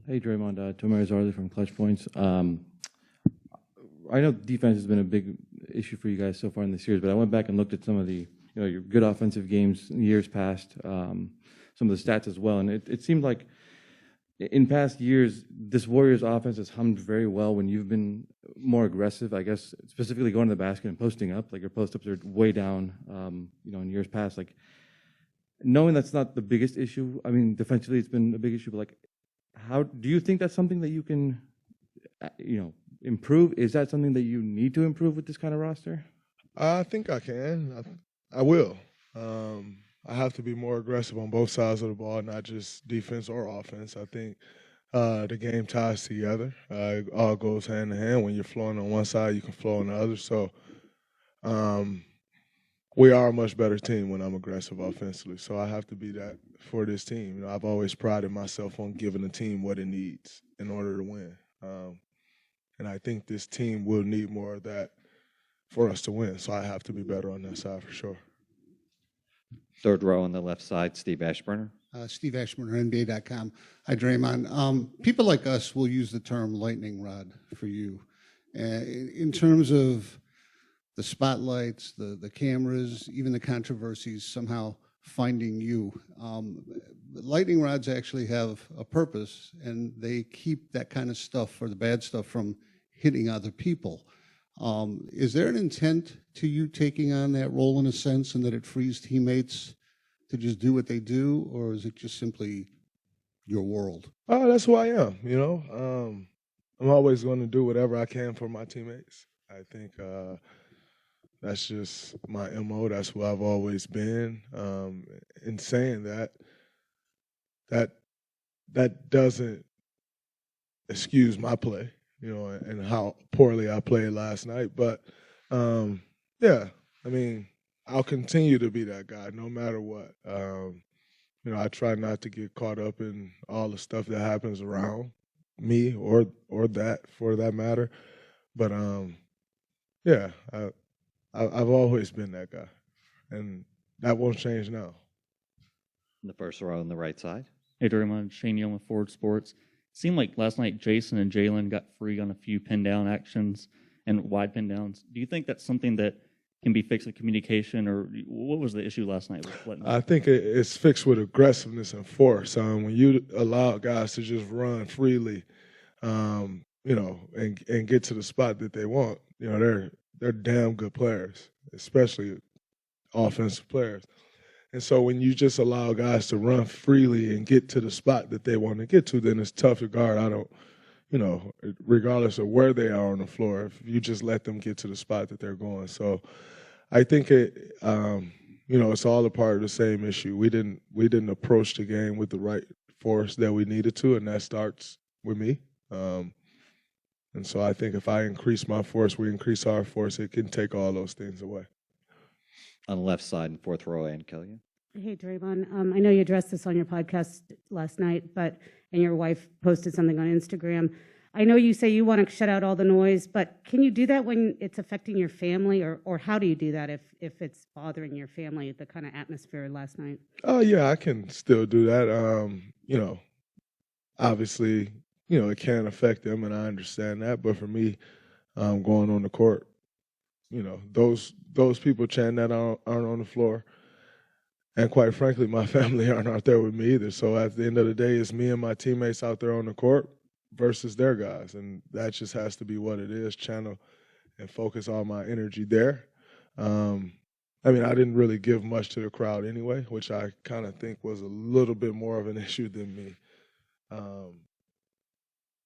Hey, Draymond. Tomer Zarli from Clutch Points. I know defense has been a big issue for you guys so far in the series, but I went back and looked at some of the, your good offensive games in years past, some of the stats as well, and it seemed like in past years, this Warriors offense has hummed very well when you've been more aggressive, I guess, specifically going to the basket and posting up. Like your post-ups are way down, in years past. Like knowing that's not the biggest issue, I mean, defensively it's been a big issue, but like, how do you think that's something that you can, improve? Is that something that you need to improve with this kind of roster? I think I can. I will. I have to be more aggressive on both sides of the ball, not just defense or offense. I think the game ties together. It all goes hand in hand. When you're flowing on one side, you can flow on the other. So we are a much better team when I'm aggressive offensively. So I have to be that for this team. I've always prided myself on giving the team what it needs in order to win. And I think this team will need more of that for us to win. So I have to be better on that side for sure. Third row on the left side, Steve Ashburner. Steve Ashburner, NBA.com. Hi, Draymond. People like us will use the term lightning rod for you. In terms of the spotlights, the cameras, even the controversies somehow finding you. Lightning rods actually have a purpose, and they keep that kind of stuff or the bad stuff from hitting other people. Is there an intent to you taking on that role in a sense, and that it frees teammates to just do what they do, or is it just simply your world? That's who I am, I'm always going to do whatever I can for my teammates. I think that's just my MO. That's who I've always been. In saying that doesn't excuse my play, and how poorly I played last night. But, I'll continue to be that guy no matter what. I try not to get caught up in all the stuff that happens around me or that for that matter. But, I've always been that guy, and that won't change now. In the first row on the right side. Hey, Draymond, Shane Young with Forward Sports. Seemed like last night Jason and Jalen got free on a few pin down actions and wide pin downs. Do you think that's something that can be fixed with communication, or what was the issue last night? I think it's fixed with aggressiveness and force. When you allow guys to just run freely, and get to the spot that they want, they're damn good players, especially offensive players. And so when you just allow guys to run freely and get to the spot that they want to get to, then it's tough to guard. Regardless of where they are on the floor, if you just let them get to the spot that they're going. So I think it's all a part of the same issue. We didn't approach the game with the right force that we needed to, and that starts with me. And so I think if I increase my force, we increase our force, it can take all those things away. On the left side in fourth row, Ann Killian. Hey, Draymond. I know you addressed this on your podcast last night, and your wife posted something on Instagram. I know you say you want to shut out all the noise, but can you do that when it's affecting your family, or how do you do that if it's bothering your family, the kind of atmosphere last night? Oh, yeah, I can still do that. Obviously, it can affect them, and I understand that. But for me, going on the court, those people chanting that aren't on the floor. And quite frankly, my family aren't out there with me either. So at the end of the day, it's me and my teammates out there on the court versus their guys. And that just has to be what it is, channel and focus all my energy there. I didn't really give much to the crowd anyway, which I kind of think was a little bit more of an issue than me,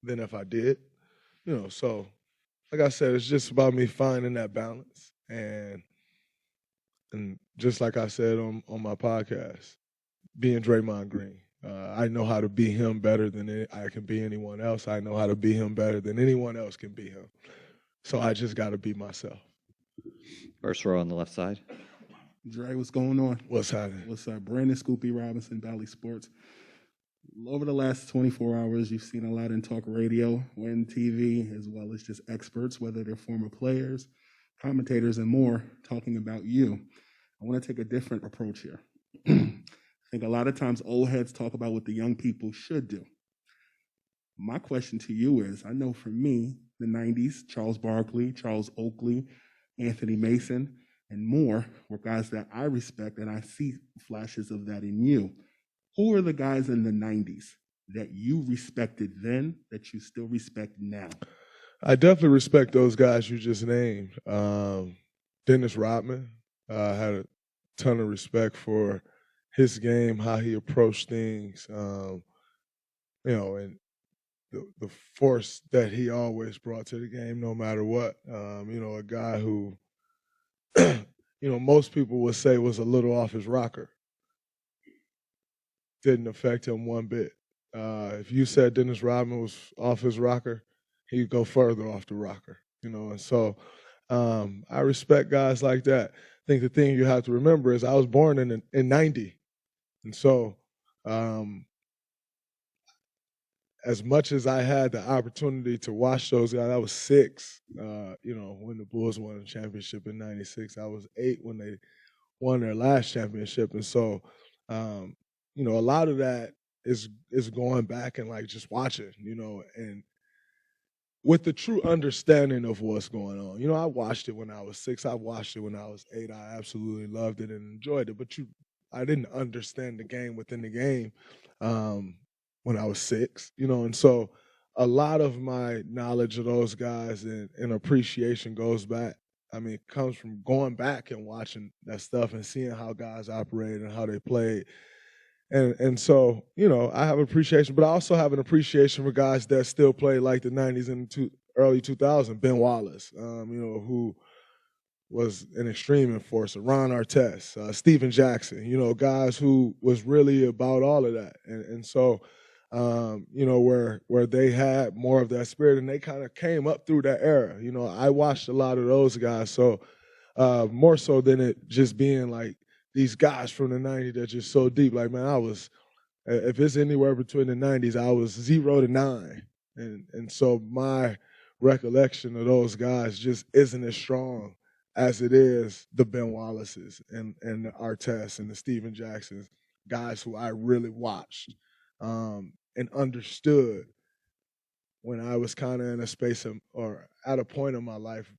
than if I did. So like I said, it's just about me finding that balance. And just like I said on my podcast, being Draymond Green, I know how to be him better than I can be anyone else. I know how to be him better than anyone else can be him. So I just got to be myself. First row on the left side. Dre, what's going on? What's happening? What's up? Brandon Scoopy Robinson, Valley Sports. Over the last 24 hours, you've seen a lot in talk radio, WIN TV, as well as just experts, whether they're former players, commentators, and more, talking about you. I want to take a different approach here. I think a lot of times old heads talk about what the young people should do. my question to you is, I know for me, the 90s, Charles Barkley, Charles Oakley, Anthony Mason, and more were guys that I respect, and I see flashes of that in you. Who are the guys in the 90s that you respected then that you still respect now? I definitely respect those guys you just named. Dennis Rodman, had a ton of respect for his game, how he approached things, and the force that he always brought to the game, no matter what. A guy who, most people would say was a little off his rocker. Didn't affect him one bit. If you said Dennis Rodman was off his rocker, he'd go further off the rocker, and so I respect guys like that. I think the thing you have to remember is I was born in 90. And so as much as I had the opportunity to watch those guys, I was 6, when the Bulls won the championship in 96. I was 8 when they won their last championship. And so, a lot of that is going back and like just watching, and with the true understanding of what's going on. I watched it when I was 6. I watched it when I was 8. I absolutely loved it and enjoyed it. But I didn't understand the game within the game when I was 6, and so a lot of my knowledge of those guys and appreciation goes back. It comes from going back and watching that stuff and seeing how guys operate and how they played. And so, I have appreciation, but I also have an appreciation for guys that still play like the 90s and early 2000s. Ben Wallace, who was an extreme enforcer. Ron Artest, Steven Jackson, guys who was really about all of that. And so, where they had more of that spirit and they kind of came up through that era. I watched a lot of those guys. So more so than it just being like, these guys from the 90s that are just so deep. Like, man, if it's anywhere between the 90s, I was 0 to 9. And so my recollection of those guys just isn't as strong as it is the Ben Wallaces and the Artests and the Steven Jacksons, guys who I really watched and understood when I was kind of in a space or at a point in my life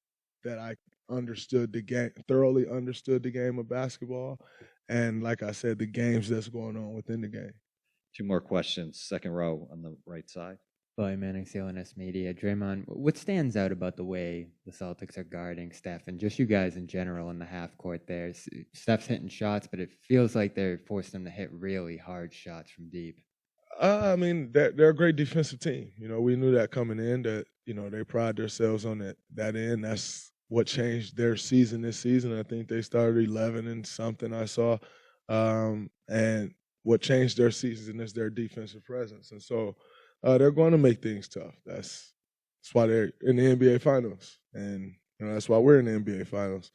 that I understood the game, thoroughly understood the game of basketball. And like I said, the games that's going on within the game. 2 more questions. Second row on the right side. Boy, Manning, CLNS Media. Draymond, what stands out about the way the Celtics are guarding Steph and just you guys in general in the half court there? Steph's hitting shots, but it feels like they're forcing him to hit really hard shots from deep. They're a great defensive team. We knew that coming in that, they pride themselves on that end. That's what changed their season this season. I think they started 11 and something I saw. And what changed their season is their defensive presence. And so they're going to make things tough. That's why they're in the NBA Finals. And, that's why we're in the NBA Finals.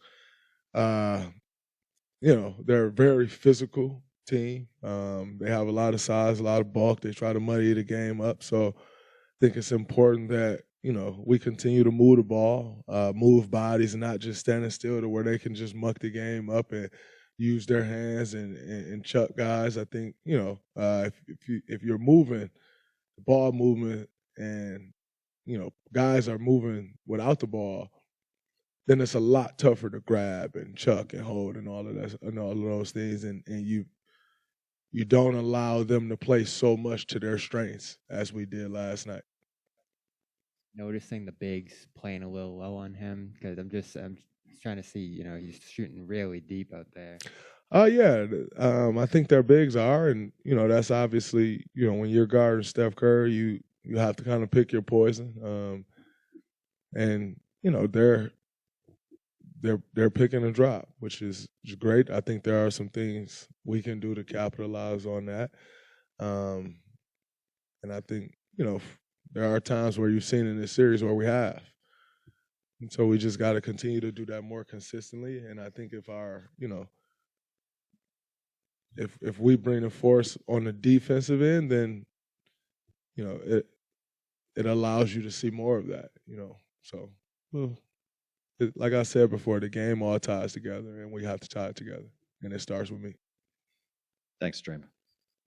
They're a very physical team. They have a lot of size, a lot of bulk. They try to muddy the game up. So I think it's important that, we continue to move the ball, move bodies, and not just standing still to where they can just muck the game up and use their hands and chuck guys. I think, if you're moving, the ball movement and, guys are moving without the ball, then it's a lot tougher to grab and chuck and hold and all of that and all of those things. And you don't allow them to play so much to their strengths as we did last night. Noticing the bigs playing a little low on him because I'm just trying to see, he's shooting really deep out there. I think their bigs are, and that's obviously when you're guarding Steph Curry, you have to kind of pick your poison, and they're picking a drop, which is great. I think there are some things we can do to capitalize on that, and I think there are times where you've seen in this series where we have. And so we just got to continue to do that more consistently. And I think if if we bring the force on the defensive end, then, it allows you to see more of that, So, like I said before, the game all ties together and we have to tie it together. And it starts with me. Thanks, Draymond.